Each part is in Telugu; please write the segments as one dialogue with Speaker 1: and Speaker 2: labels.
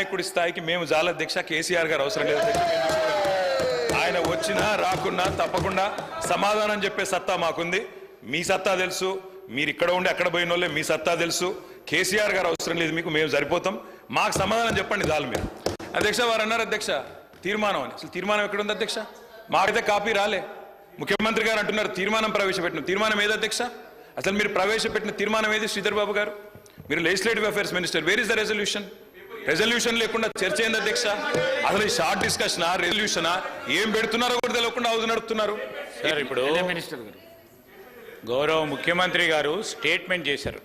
Speaker 1: నాయకుడి స్థాయికి మేము జాల అధ్యక్ష. కేసీఆర్ గారు అవసరం లేదు అధ్యక్ష. ఆయన వచ్చినా రాకున్నా తప్పకుండా సమాధానం చెప్పే సత్తా మాకుంది. మీ సత్తా తెలుసు, మీరు ఇక్కడ ఉండి అక్కడ పోయిన వాళ్ళే, మీ సత్తా తెలుసు. కేసీఆర్ గారు అవసరం లేదు మీకు, మేము సరిపోతాం. మాకు సమాధానం చెప్పండి చాలు మీరు. అధ్యక్ష వారు అన్నారు అధ్యక్ష తీర్మానం అని. అసలు తీర్మానం ఎక్కడ ఉంది అధ్యక్ష? మాకైతే కాపీ రాలే. ముఖ్యమంత్రి గారు అంటున్నారు తీర్మానం ప్రవేశపెట్టిన. తీర్మానం ఏది అధ్యక్ష? అసలు మీరు ప్రవేశపెట్టిన తీర్మానం ఏది? శ్రీధర్ బాబు గారు, మీరు legislative affairs minister, where is the resolution? Resolution లేకుండా చర్చ ఏంది అధ్యక్ష? అసలు ఈ షార్ట్ డిస్కషనా, రెజల్యూషనా, ఏం పెడుతున్నారో కూడా తెలియకుండా హౌస్ నడుపుతున్నారు.
Speaker 2: ఇప్పుడు మినిస్టర్ గారు, గౌరవ ముఖ్యమంత్రి గారు స్టేట్మెంట్ చేశారు.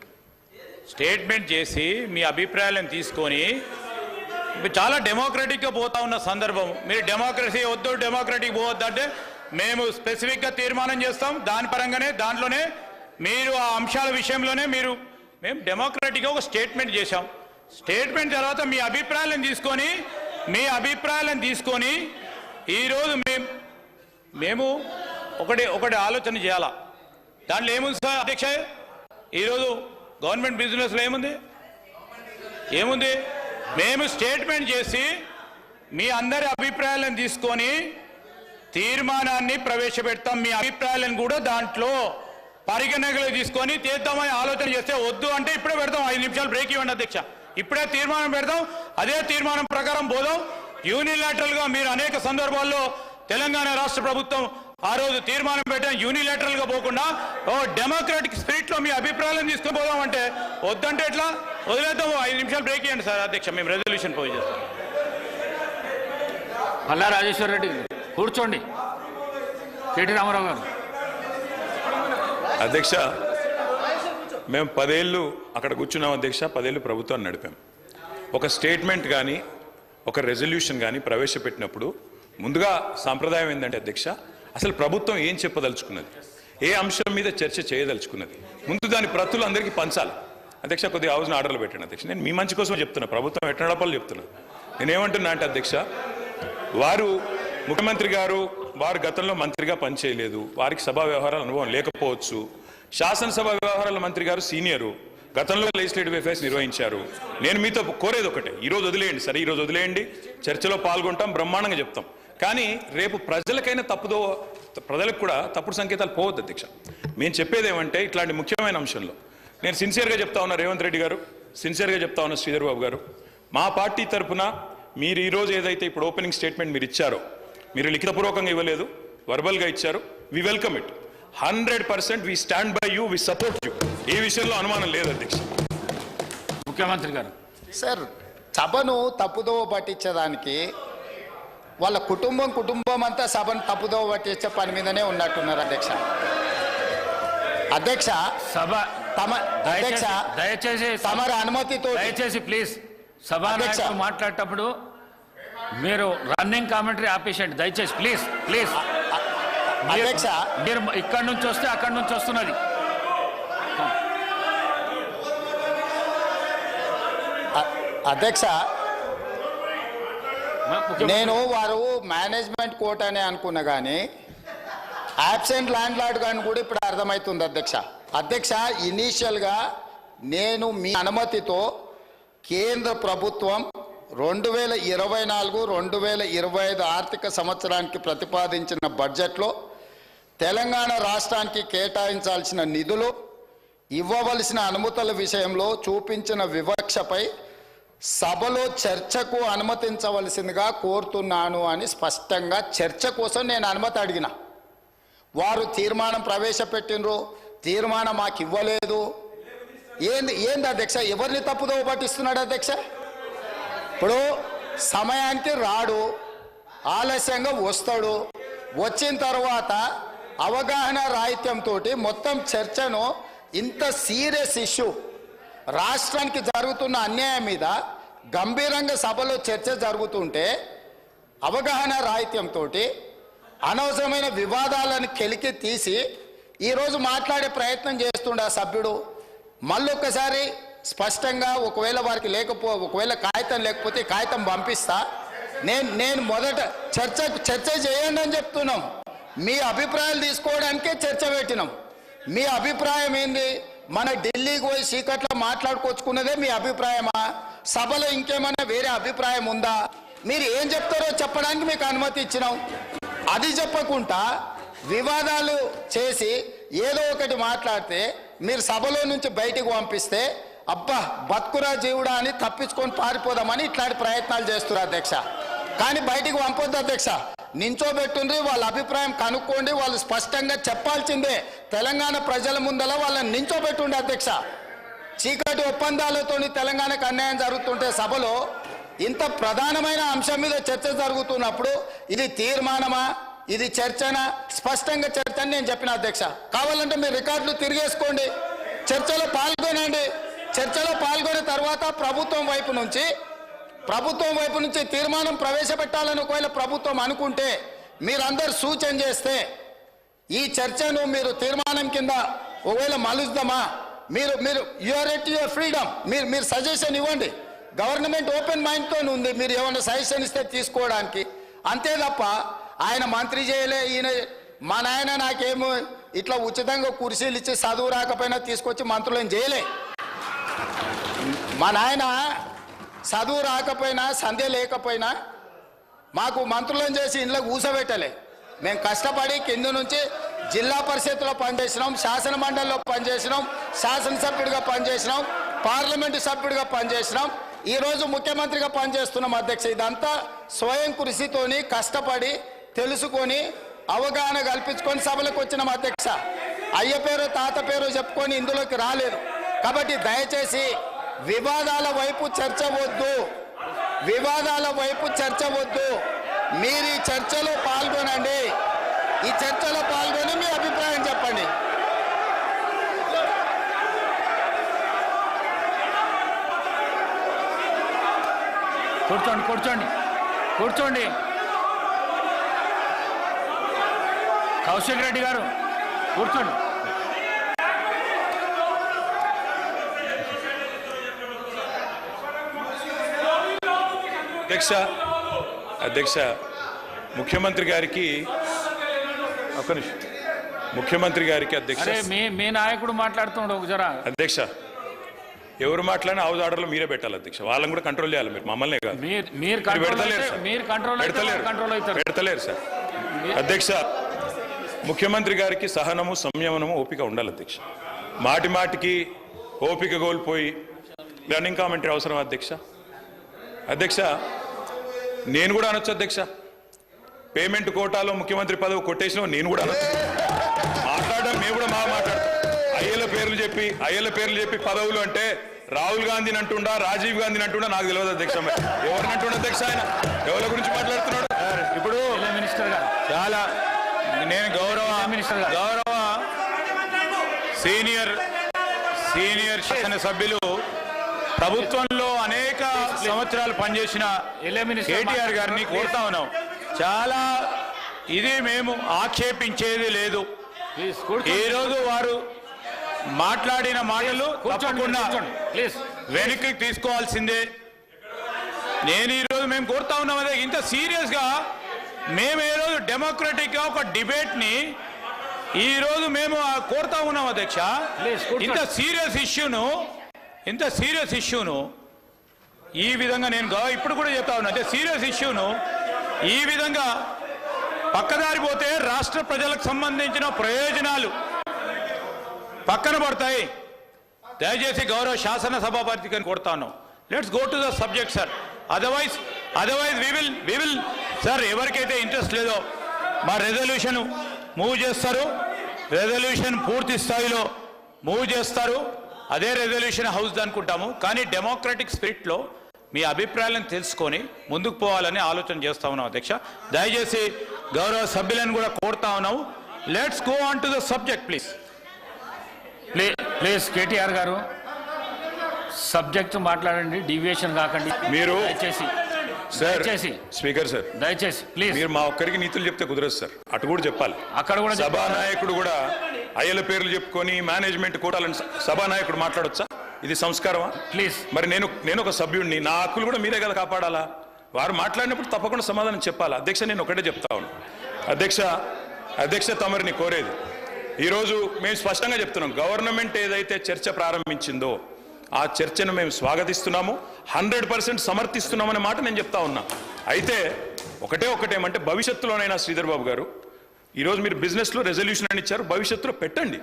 Speaker 2: స్టేట్మెంట్ చేసి మీ అభిప్రాయాలను తీసుకొని చాలా డెమోక్రటిక్గా పోతా ఉన్న సందర్భం. మీరు డెమోక్రసీ వద్దు, డెమోక్రటిక్ పోవద్దు అంటే మేము స్పెసిఫిక్గా తీర్మానం చేస్తాం. దాని పరంగానే దాంట్లోనే మీరు ఆ అంశాల విషయంలోనే మేము డెమోక్రటిక్గా ఒక స్టేట్మెంట్ చేశాం. స్టేట్మెంట్ తర్వాత మీ అభిప్రాయాలను తీసుకొని ఈరోజు మేము ఒకటి ఆలోచన చేయాలా. దాంట్లో ఏముంది సార్ అధ్యక్ష? ఈరోజు గవర్నమెంట్ బిజినెస్లో ఏముంది? మేము స్టేట్మెంట్ చేసి మీ అందరి అభిప్రాయాలను తీసుకొని తీర్మానాన్ని ప్రవేశపెడతాం. మీ అభిప్రాయాలను కూడా దాంట్లో పరిగణనలో తీసుకొని తీద్దామని ఆలోచన చేస్తే వద్దు అంటే ఇప్పుడే పెడతాం. 5 నిమిషాలు బ్రేక్ ఇవ్వండి అధ్యక్ష. ఇప్పుడే తీర్మానం పెడతాం. అదే తీర్మానం ప్రకారం పోదాం. యూనిలాటరల్గా మీరు అనేక సందర్భాల్లో తెలంగాణ రాష్ట్ర ప్రభుత్వం ఆ రోజు తీర్మానం పెట్టాం. యూనిలాటరల్గా పోకుండా డెమోక్రాటిక్ స్పిరిట్లో మీ అభిప్రాయాలను తీసుకొని పోదాం అంటే వద్దంటే ఎట్లా? వదిలేద్దాం. 5 నిమిషాలు బ్రేక్ ఇవ్వండి సార్ అధ్యక్ష. మేము రెజల్యూషన్ పోయి చేస్తాం.
Speaker 3: పల్లా రాజేశ్వర రెడ్డి కూర్చోండి. కేటీ రామారావు గారు.
Speaker 1: అధ్యక్ష మేము 10 ఏళ్ళు అక్కడ కూర్చున్నాం అధ్యక్ష. 10 ఏళ్ళు ప్రభుత్వాన్ని నడిపాం. ఒక స్టేట్మెంట్ కానీ ఒక రెజల్యూషన్ కానీ ప్రవేశపెట్టినప్పుడు ముందుగా సాంప్రదాయం ఏంటంటే అధ్యక్ష, అసలు ప్రభుత్వం ఏం చెప్పదలుచుకున్నది, ఏ అంశం మీద చర్చ చేయదలుచుకున్నది, ముందు దాని ప్రతులు అందరికీ పంచాలి అధ్యక్ష. కొద్దిగా హౌస్ని ఆర్డర్లు పెట్టండి అధ్యక్ష. నేను మీ మంచి కోసం చెప్తున్నా, ప్రభుత్వం ఎట్టడపలు చెప్తున్నా. నేనేమంటున్నా అంటే అధ్యక్ష, వారు ముఖ్యమంత్రి గారు వారు గతంలో మంత్రిగా పనిచేయలేదు, వారికి సభా వ్యవహారాల అనుభవం లేకపోవచ్చు. శాసనసభ వ్యవహారాల మంత్రి గారు సీనియరు, గతంలో లెజిస్లేటివ్ అఫైర్స్ నిర్వహించారు. నేను మీతో కోరేది ఒకటే, ఈరోజు వదిలేయండి సరే, ఈరోజు వదిలేయండి, చర్చలో పాల్గొంటాం, బ్రహ్మాండంగా చెప్తాం. కానీ రేపు ప్రజలకు కూడా తప్పుడు సంకేతాలు పోవద్దు అధ్యక్ష. మేము చెప్పేది ఏమంటే ఇట్లాంటి ముఖ్యమైన అంశంలో నేను సిన్సియర్గా చెప్తా ఉన్నా, రేవంత్ రెడ్డి గారు సిన్సియర్గా చెప్తా ఉన్నా, శ్రీధర్ బాబు గారు, మా పార్టీ తరఫున మీరు ఈరోజు ఏదైతే ఇప్పుడు ఓపెనింగ్ స్టేట్మెంట్ మీరు ఇచ్చారో, మీరు లిఖితపూర్వకంగా ఇవ్వలేదు, వర్బల్గా ఇచ్చారు, we welcome it. 100% we stand by you, we support you. ఈ విషయంలో అనుమానం లేదు అధ్యక్ష.
Speaker 3: ముఖ్యమంత్రి గారు.
Speaker 4: సార్, సభను తప్పుదోవ పట్టించడానికి వాళ్ళ కుటుంబం అంతా సభను తప్పుదోవ పట్టించే పని మీదనే ఉన్నట్టున్నారు అధ్యక్ష.
Speaker 3: దయచేసి
Speaker 4: తమరి అనుమతితో
Speaker 3: దయచేసి ప్లీజ్ సభాధ్యక్షుడు మాట్లాడేటప్పుడు మీరు రన్నింగ్ కామెంటరీ ఆపేసండి దయచేసి. ప్లీజ్
Speaker 4: అధ్యక్ష,
Speaker 3: మీరు ఇక్కడి నుంచి వస్తే అక్కడి నుంచి వస్తున్నది.
Speaker 4: అధ్యక్ష, నేను వారు మేనేజ్మెంట్ కోర్ట్ అని అనుకున్నా కానీ యాబ్సెంట్ ల్యాండ్ లార్డ్ కానీ కూడా ఇప్పుడు అర్థమవుతుంది అధ్యక్ష. ఇనీషియల్గా నేను మీ అనుమతితో కేంద్ర ప్రభుత్వం 2024-2025 ఆర్థిక సంవత్సరానికి ప్రతిపాదించిన బడ్జెట్లో తెలంగాణ రాష్ట్రానికి కేటాయించాల్సిన నిధులు, ఇవ్వవలసిన అనుమతుల విషయంలో చూపించిన వివక్షపై సభలో చర్చకు అనుమతించవలసిందిగా కోరుతున్నాను అని స్పష్టంగా చర్చ కోసం నేను అనుమతి అడిగిన. వారు తీర్మానం ప్రవేశపెట్టినరు, తీర్మానం మాకు ఇవ్వలేదు. ఏంది అధ్యక్ష? ఎవరిని తప్పుదోవ పట్టిస్తున్నాడు అధ్యక్ష? ఇప్పుడు సమయానికి రాడు, ఆలస్యంగా వస్తాడు, వచ్చిన తర్వాత అవగాహన రాహిత్యంతో మొత్తం చర్చను, ఇంత సీరియస్ ఇష్యూ రాష్ట్రానికి జరుగుతున్న అన్యాయం మీద గంభీరంగా సభలో చర్చ జరుగుతుంటే అవగాహన రాహిత్యంతో అనవసరమైన వివాదాలను కెలికి తీసి ఈరోజు మాట్లాడే ప్రయత్నం చేస్తుండే ఆ సభ్యుడు. మళ్ళొక్కసారి స్పష్టంగా ఒకవేళ కాగితం లేకపోతే కాగితం పంపిస్తా. నేను మొదట చర్చ చేయండి అని చెప్తున్నాం. మీ అభిప్రాయాలు తీసుకోవడానికే చర్చ పెట్టినాం. మీ అభిప్రాయం ఏంది? మన ఢిల్లీకి పోయి సీకట్లో మాట్లాడుకొచ్చుకున్నదే మీ అభిప్రాయమా? సభలో ఇంకేమైనా వేరే అభిప్రాయం ఉందా? మీరు ఏం చెప్తారో చెప్పడానికి మీకు అనుమతి ఇచ్చినాం. అది చెప్పకుండా వివాదాలు చేసి ఏదో ఒకటి మాట్లాడితే మీరు సభలో నుంచి బయటికి పంపిస్తే అబ్బా బతుకురా జీవుడా అని తప్పించుకొని పారిపోదామని ఇట్లాంటి ప్రయత్నాలు చేస్తున్నారు అధ్యక్ష. కానీ బయటికి పంపొద్దు అధ్యక్ష. నించోబెట్టుండ్రి, వాళ్ళ అభిప్రాయం కనుక్కోండి, వాళ్ళు స్పష్టంగా చెప్పాల్సిందే. తెలంగాణ ప్రజల ముందల వాళ్ళని నించోబెట్టుండే అధ్యక్ష. చీకటి ఒప్పందాలతో తెలంగాణకు అన్యాయం జరుగుతుంటే సభలో ఇంత ప్రధానమైన అంశం మీద చర్చ జరుగుతున్నప్పుడు ఇది తీర్మానమా, ఇది చర్చనా? స్పష్టంగా చర్చ అని నేను చెప్పిన అధ్యక్ష. కావాలంటే మీరు రికార్డులు తిరిగేసుకోండి, చర్చలో పాల్గొనండి. చర్చలో పాల్గొన్న తర్వాత ప్రభుత్వం వైపు నుంచి తీర్మానం ప్రవేశపెట్టాలని ఒకవేళ ప్రభుత్వం అనుకుంటే మీరందరూ సూచన చేస్తే ఈ చర్చను మీరు తీర్మానం కింద ఒకవేళ మలుద్దామా? మీరు యువర్ ఎట్ యువర్ ఫ్రీడమ్, మీరు సజెషన్ ఇవ్వండి. గవర్నమెంట్ ఓపెన్ మైండ్తో ఉంది, మీరు ఏమైనా సజెషన్ ఇస్తే తీసుకోవడానికి. అంతే తప్ప ఆయన మంత్రి చేయలే, ఈయన మా నాయన నాకేమో ఇట్లా ఉచితంగా కుర్చీలు ఇచ్చి చదువు రాకపోయినా తీసుకొచ్చి మంత్రులను చేయలే. మా నాయన చదువు రాకపోయినా సంధ్య లేకపోయినా మాకు మంత్రులను చేసి ఇంట్లో కూసబెట్టలే. మేము కష్టపడి కింద నుంచి జిల్లా పరిషత్లో పనిచేసినాం, శాసన మండలిలో పనిచేసినాం, శాసనసభ్యుడిగా పనిచేసినాం, పార్లమెంటు సభ్యుడిగా పనిచేసినాం, ఈరోజు ముఖ్యమంత్రిగా పనిచేస్తున్నాం అధ్యక్ష. ఇదంతా స్వయం కృషితోని కష్టపడి తెలుసుకొని అవగాహన కల్పించుకొని సభలకు వచ్చినాం అధ్యక్ష. అయ్య పేరు తాత పేరు చెప్పుకొని ఇందులోకి రాలేదు. కాబట్టి దయచేసి వివాదాల వైపు చర్చ వద్దు, వివాదాల వైపు చర్చ వద్దు. మీరు ఈ చర్చలో పాల్గొనండి, ఈ చర్చలో పాల్గొని మీ అభిప్రాయం చెప్పండి.
Speaker 3: కూర్చోండి. కౌశిక్ రెడ్డి గారు కూర్చోండి.
Speaker 1: అధ్యక్ష ముఖ్యమంత్రి గారికి అధ్యక్ష
Speaker 3: మీ నాయకుడు మాట్లాడుతుండే జరా.
Speaker 1: అధ్యక్ష ఎవరు మాట్లాడినా హౌస్ ఆర్డర్లో మీరే పెట్టాలి అధ్యక్ష. వాళ్ళని కూడా కంట్రోల్ చేయాలి, మీరు మమ్మల్ని కాదు. పెడతలేరు సార్. అధ్యక్ష ముఖ్యమంత్రి గారికి సహనము సంయమనము ఓపిక ఉండాలి అధ్యక్ష. మాటి మాటికి ఓపిక కోల్పోయి రన్నింగ్ కామెంటరీ అవసరం అధ్యక్ష. అధ్యక్ష నేను కూడా అనొచ్చు అధ్యక్ష, పేమెంట్ కోటాలో ముఖ్యమంత్రి పదవి కొట్టేసిన నేను కూడా అనొచ్చు. మాట్లాడడం మేము కూడా మాట్లాడతాం. అయ్యల పేర్లు చెప్పి పదవులు అంటే రాహుల్ గాంధీని అంటుండా, రాజీవ్ గాంధీని అంటుండా నాకు తెలియదు అధ్యక్ష. ఎవరిని అంటుండ అధ్యక్ష? ఆయన ఎవరి గురించి మాట్లాడుతున్నాడు?
Speaker 3: ఇప్పుడు మినిస్టర్ గారు
Speaker 2: చాలా నేను గౌరవ సీనియర్ శాసన సభ్యులు ప్రభుత్వంలో అనేక సంవత్సరాలు పనిచేసిన కేటీఆర్ గారిని కోరుతా ఉన్నాం. చాలా ఇది మేము ఆక్షేపించేది లేదు. ఈరోజు వారు మాట్లాడిన మాటలు తప్పకుండా వెనక్కి తీసుకోవాల్సిందే. నేను ఈరోజు మేము కోరుతా ఉన్నాం అదే, ఇంత సీరియస్గా మేము ఏ రోజు డెమోక్రటిక్గా ఒక డిబేట్ని ఈరోజు మేము కోరుతా ఉన్నాం అధ్యక్ష. ఇంత సీరియస్ ఇష్యూను ఈ విధంగా నేను ఇప్పుడు కూడా చెప్తా ఉన్నా, అంటే సీరియస్ ఇష్యూను ఈ విధంగా పక్కదారి పోతే రాష్ట్ర ప్రజలకు సంబంధించిన ప్రయోజనాలు పక్కన పడతాయి. దయచేసి గౌరవ శాసన సభాపతిని కోరుతాను, let's go to the subject sir. Otherwise we will sir, ఎవరికైతే ఇంట్రెస్ట్ లేదో మా రెజల్యూషన్ మూవ్ చేస్తారు, రెజల్యూషన్ పూర్తి స్థాయిలో మూవ్ చేస్తారు, అదే రెజల్యూషన్ హౌస్ అనుకుంటాము. కానీ డెమోక్రటిక్ స్పిరిట్లో మీ అభిప్రాయాలను తెలుసుకొని ముందుకు పోవాలని ఆలోచన చేస్తా ఉన్నాం అధ్యక్ష. దయచేసి గౌరవ సభ్యులను కూడా కోరుతా ఉన్నాము, let's go on to the subject please.
Speaker 3: Please KTR గారు సబ్జెక్ట్ మాట్లాడండి, డీవియేషన్ కాకండి
Speaker 1: మీరు.
Speaker 3: దయచేసి
Speaker 1: స్పీకర్ సార్,
Speaker 3: దయచేసి ప్లీజ్.
Speaker 1: మీరు మా ఒక్కరికి నీతులు చెప్తే కుదరదు సార్, అటు కూడా చెప్పాలి.
Speaker 3: అక్కడ కూడా
Speaker 1: సభానాయకుడు కూడా అయ్యల పేర్లు చెప్పుకొని మేనేజ్మెంట్ కోటాలని సభానాయకుడు మాట్లాడొచ్చా? ఇది సంస్కారమా?
Speaker 3: ప్లీజ్.
Speaker 1: మరి నేను ఒక సభ్యుడిని, నా హక్కులు కూడా మీరే కదా కాపాడాలా? వారు మాట్లాడినప్పుడు తప్పకుండా సమాధానం చెప్పాలా? అధ్యక్ష నేను ఒకటే చెప్తా ఉన్నాను అధ్యక్ష, తమరిని కోరేది ఈరోజు మేము స్పష్టంగా చెప్తున్నాం, గవర్నమెంట్ ఏదైతే చర్చ ప్రారంభించిందో ఆ చర్చను మేము స్వాగతిస్తున్నాము, 100% సమర్థిస్తున్నామనే మాట నేను చెప్తా ఉన్నా. అయితే ఒకటేమంటే భవిష్యత్తులోనైనా శ్రీధర్ బాబు గారు, ఈరోజు మీరు బిజినెస్లో రెజల్యూషన్ అని ఇచ్చారు, భవిష్యత్తులో పెట్టండి.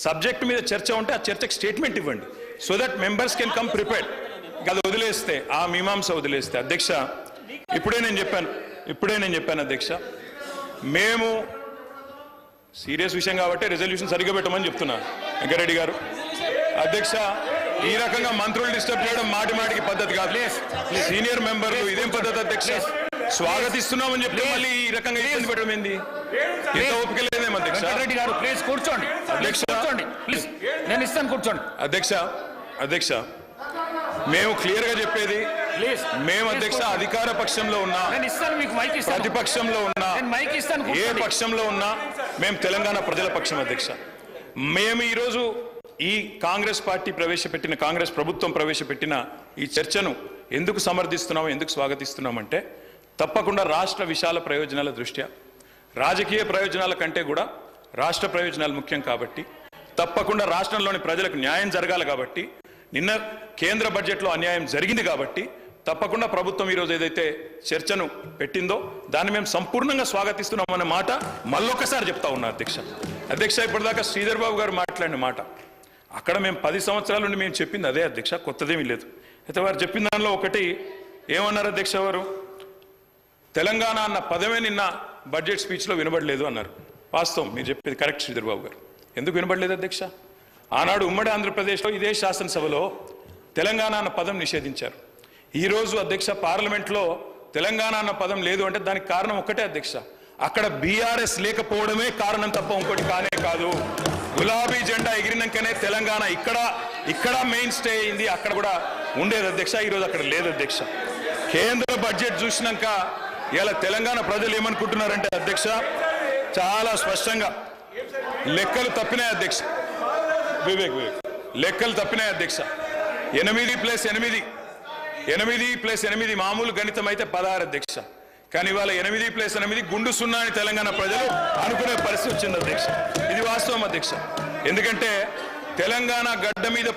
Speaker 1: సబ్జెక్ట్ మీద చర్చ ఉంటే ఆ చర్చకు స్టేట్మెంట్ ఇవ్వండి, so that members can come prepared. అది వదిలేస్తే, ఆ మీమాంస వదిలేస్తే, అధ్యక్ష ఇప్పుడే నేను చెప్పాను అధ్యక్ష, మేము సీరియస్ విషయం కాబట్టి రెజల్యూషన్ సరిగ్గా పెట్టమని చెప్తున్నా వెంకరెడ్డి గారు. అధ్యక్ష, ఈ రకంగా మంత్రులు డిస్టర్బ్ చేయడం మాటికి పద్ధతి కాదు. సీనియర్ మెంబర్లు ఇదేం పద్ధతి అధ్యక్ష? స్వాగతిస్తున్నామని చెప్తే మళ్ళీ ఈ రకంగా ఇబ్బంది పెట్టడం ఏంది? ఇంత ఓపిక లేదేమో అధ్యక్ష.
Speaker 3: రెడ్డి గారు ప్లీజ్ కూర్చోండి.
Speaker 1: అధ్యక్ష
Speaker 3: ప్లీజ్ నేను ఇస్తాను, కూర్చోండి.
Speaker 1: అధ్యక్ష మేము క్లియర్ గా చెప్పేది, మేము అధ్యక్ష అధికార పక్షంలో ఉన్నా, ప్రతిపక్షంలో ఉన్నా, ఏ పక్షంలో ఉన్నా మేము తెలంగాణ ప్రజల పక్షం అధ్యక్ష. మేము ఈరోజు ఈ కాంగ్రెస్ పార్టీ ప్రవేశపెట్టిన, కాంగ్రెస్ ప్రభుత్వం ప్రవేశపెట్టిన ఈ చర్చను ఎందుకు సమర్థిస్తున్నాము, ఎందుకు స్వాగతిస్తున్నామంటే, తప్పకుండా రాష్ట్ర విశాల ప్రయోజనాల దృష్ట్యా, రాజకీయ ప్రయోజనాల కంటే కూడా రాష్ట్ర ప్రయోజనాలు ముఖ్యం కాబట్టి, తప్పకుండా రాష్ట్రంలోని ప్రజలకు న్యాయం జరగాలి కాబట్టి, నిన్న కేంద్ర బడ్జెట్లో అన్యాయం జరిగింది కాబట్టి తప్పకుండా ప్రభుత్వం ఈరోజు ఏదైతే చర్చను పెట్టిందో దాన్ని మేము సంపూర్ణంగా స్వాగతిస్తున్నామన్న మాట మళ్ళొకసారి చెప్తా ఉన్నా అధ్యక్ష. ఇప్పటిదాకా శ్రీధర్ బాబు గారు మాట్లాడిన మాట, అక్కడ మేము 10 సంవత్సరాల నుండి మేము చెప్పింది అదే అధ్యక్ష, కొత్తదేమీ లేదు. అయితే వారు చెప్పిన దానిలో ఒకటి ఏమన్నారు అధ్యక్ష, వారు తెలంగాణ అన్న పదమే నిన్న బడ్జెట్ స్పీచ్లో వినబడలేదు అన్నారు. వాస్తవం, మీరు చెప్పేది కరెక్ట్ శ్రీధర్ బాబు గారు. ఎందుకు వినబడలేదు అధ్యక్ష? ఆనాడు ఉమ్మడి ఆంధ్రప్రదేశ్లో ఇదే శాసనసభలో తెలంగాణ అన్న పదం నిషేధించారు. ఈరోజు అధ్యక్ష పార్లమెంట్లో తెలంగాణ అన్న పదం లేదు అంటే దానికి కారణం ఒక్కటే అధ్యక్ష, అక్కడ బీఆర్ఎస్ లేకపోవడమే కారణం తప్ప ఇంకోటి కానే కాదు. గులాబీ జెండా ఎగిరినాకనే తెలంగాణ ఇక్కడ మెయిన్ స్టే అయింది, అక్కడ కూడా ఉండేది అధ్యక్ష, ఈరోజు అక్కడ లేదు అధ్యక్ష. కేంద్ర బడ్జెట్ చూసినాక ఇలా తెలంగాణ ప్రజలు ఏమనుకుంటున్నారంటే అధ్యక్ష, చాలా స్పష్టంగా లెక్కలు తప్పినాయి అధ్యక్ష. వివేక్ లెక్కలు తప్పినాయి అధ్యక్ష. 8+8 మామూలు గణితం అయితే 16 అధ్యక్ష, కానీ ఇవాళ 8+8 గుండు సున్నా అని తెలంగాణ ప్రజలు అనుకునే పరిస్థితి వచ్చింది అధ్యక్ష. ఇది వాస్తవం అధ్యక్ష. ఎందుకంటే తెలంగాణ గడ్డ మీద